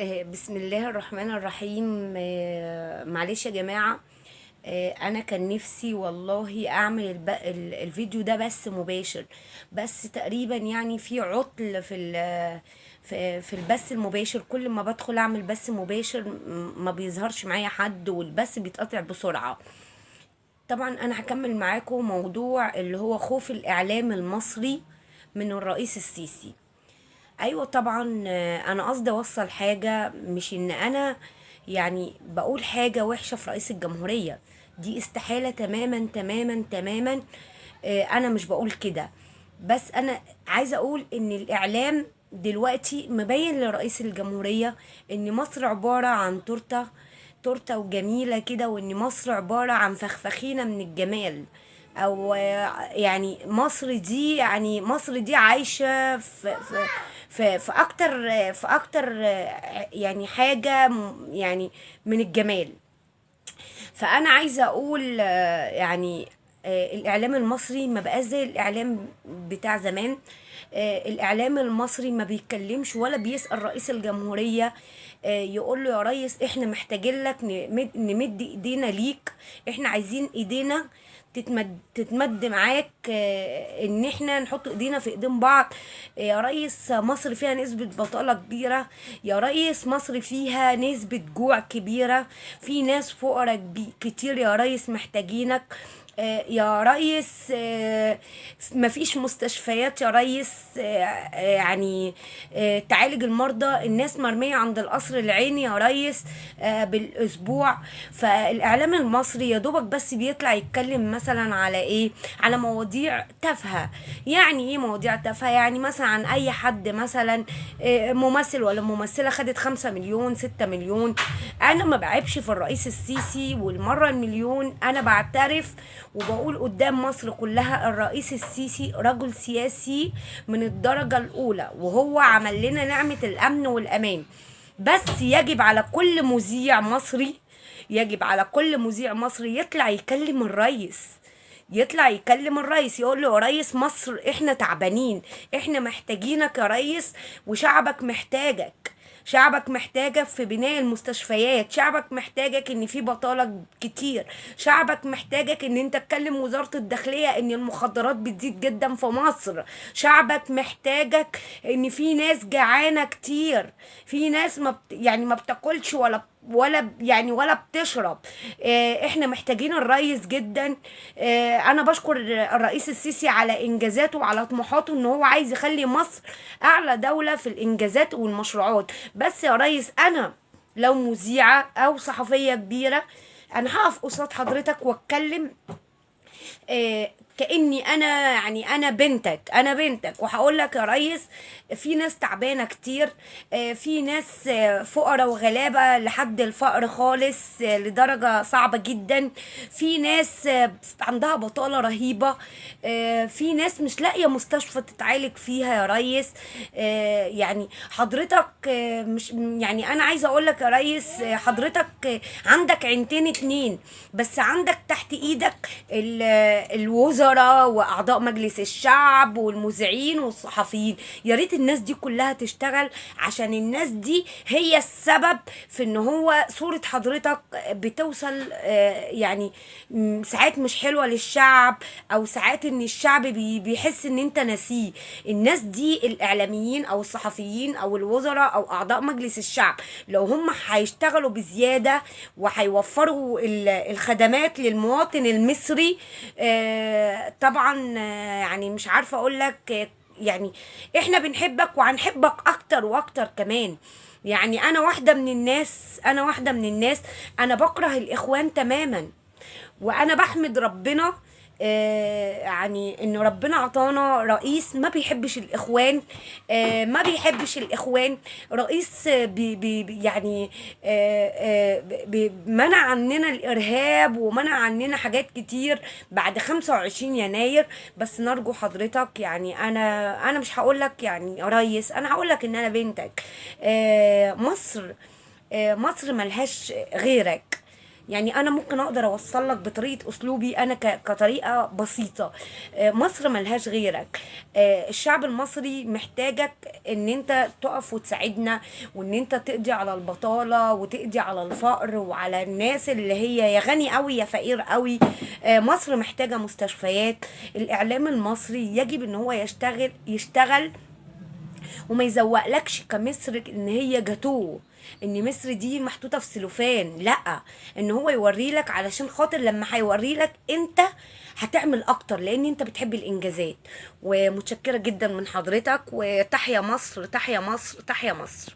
بسم الله الرحمن الرحيم. معلش يا جماعة. أنا كان نفسي والله أعمل الفيديو ده بس مباشر. بس تقريبا يعني في عطل في البث المباشر. كل ما بدخل أعمل بث مباشر ما بيظهرش معايا حد، والبث بيتقطع بسرعة. طبعا أنا هكمل معاكم موضوع اللي هو خوف الإعلام المصري من الرئيس السيسي. ايوه طبعا. انا قصدي اوصل حاجه، مش ان انا يعني بقول حاجه وحشه في رئيس الجمهوريه. دي استحاله تماما تماما تماما. انا مش بقول كده. بس انا عايزه اقول ان الاعلام دلوقتي مبين لرئيس الجمهوريه ان مصر عباره عن تورته، تورته وجميله كده، وان مصر عباره عن فخفخينه من الجمال. او يعني مصر دي عايشه في اكتر يعني حاجه يعني من الجمال. فانا عايزه اقول يعني الاعلام المصري ما بقاش زي الاعلام بتاع زمان. الاعلام المصري ما بيتكلمش ولا بيسأل رئيس الجمهورية يقول له يا ريس احنا محتاجين لك نمد ايدينا ليك. احنا عايزين ايدينا تتمد معاك، ان احنا نحط ايدينا في ايدين بعض. يا ريس مصر فيها نسبة بطالة كبيرة. يا ريس مصر فيها نسبة جوع كبيرة. في ناس فقراء كتير يا ريس محتاجينك. يا ريس مفيش مستشفيات يا ريس، يعني تعالج المرضى. الناس مرمية عند القصر العيني يا ريس بالاسبوع. فالاعلام المصري يا دوبك بس بيطلع يتكلم مثلا على ايه، على مواضيع تافهة. يعني ايه مواضيع تافهة؟ يعني مثلا عن اي حد مثلا ممثل ولا ممثلة خدت 5 مليون 6 مليون. انا ما بعيبش في الرئيس السيسي، والمرة المليون انا بعترف وبقول قدام مصر كلها الرئيس السيسي رجل سياسي من الدرجة الأولى، وهو عمل لنا نعمة الأمن والأمان. بس يجب على كل مذيع مصري، يجب على كل مذيع مصري يطلع يكلم الرئيس. يطلع يكلم الرئيس يقول له يا ريس مصر احنا تعبانين، احنا محتاجينك يا ريس، وشعبك محتاجك. شعبك محتاجك في بناء المستشفيات، شعبك محتاجك ان في بطالة كتير، شعبك محتاجك ان انت تكلم وزارة الداخلية ان المخدرات بتزيد جدا في مصر، شعبك محتاجك ان في ناس جعانة كتير، في ناس يعني ما بتاكلش ولا بتشرب. احنا محتاجين الرئيس جدا. انا بشكر الرئيس السيسي على انجازاته وعلى طموحاته ان هو عايز يخلي مصر اعلى دولة في الانجازات والمشروعات. بس يا ريس انا لو مذيعة او صحفية كبيرة انا هقف قصاد حضرتك واتكلم كاني انا يعني انا بنتك وهقول لك يا ريس في ناس تعبانه كتير. في ناس فقراء وغلابه لحد الفقر خالص، لدرجه صعبه جدا. في ناس عندها بطاله رهيبه. في ناس مش لاقيه مستشفى تتعالج فيها يا ريس. يعني حضرتك مش يعني انا عايزه اقول لك يا ريس حضرتك عندك عينتين اتنين، بس عندك تحت ايدك الوزراء واعضاء مجلس الشعب والمذيعين والصحفيين. يا ريت الناس دي كلها تشتغل، عشان الناس دي هي السبب في ان هو صورة حضرتك بتوصل يعني ساعات مش حلوة للشعب، او ساعات ان الشعب بيحس ان انت ناسيه. الناس دي الاعلاميين او الصحفيين او الوزراء او اعضاء مجلس الشعب لو هم هيشتغلوا بزيادة وهيوفروا الخدمات للمواطن المصري، طبعا يعني مش عارفه اقول لك يعني احنا بنحبك وهنحبك اكتر واكتر كمان. يعني انا واحده من الناس انا بكره الاخوان تماما. وانا بحمد ربنا يعني ان ربنا عطانا رئيس ما بيحبش الاخوان. ما بيحبش الاخوان. رئيس يعني منع عننا الارهاب ومنع عننا حاجات كتير بعد 25 يناير. بس نرجو حضرتك يعني انا مش هقول لك يعني يا ريس، انا هقول لك ان انا بنتك. مصر ملهاش غيرك. يعني انا ممكن اقدر اوصل لك بطريقه اسلوبي انا كطريقه بسيطه. مصر ملهاش غيرك. الشعب المصري محتاجك ان انت تقف وتساعدنا، وان انت تقضي على البطاله وتقضي على الفقر وعلى الناس اللي هي يا غني قوي يا فقير قوي. مصر محتاجه مستشفيات. الاعلام المصري يجب ان هو يشتغل وما يزوقلكش كمصر ان هي جاتوه، ان مصر دي محطوطه في سلوفان. لا، ان هو يوري لك علشان خاطر لما هيوري لك انت هتعمل اكتر، لان انت بتحب الانجازات. ومتشكره جدا من حضرتك، وتحيا مصر تحيا مصر تحيا مصر.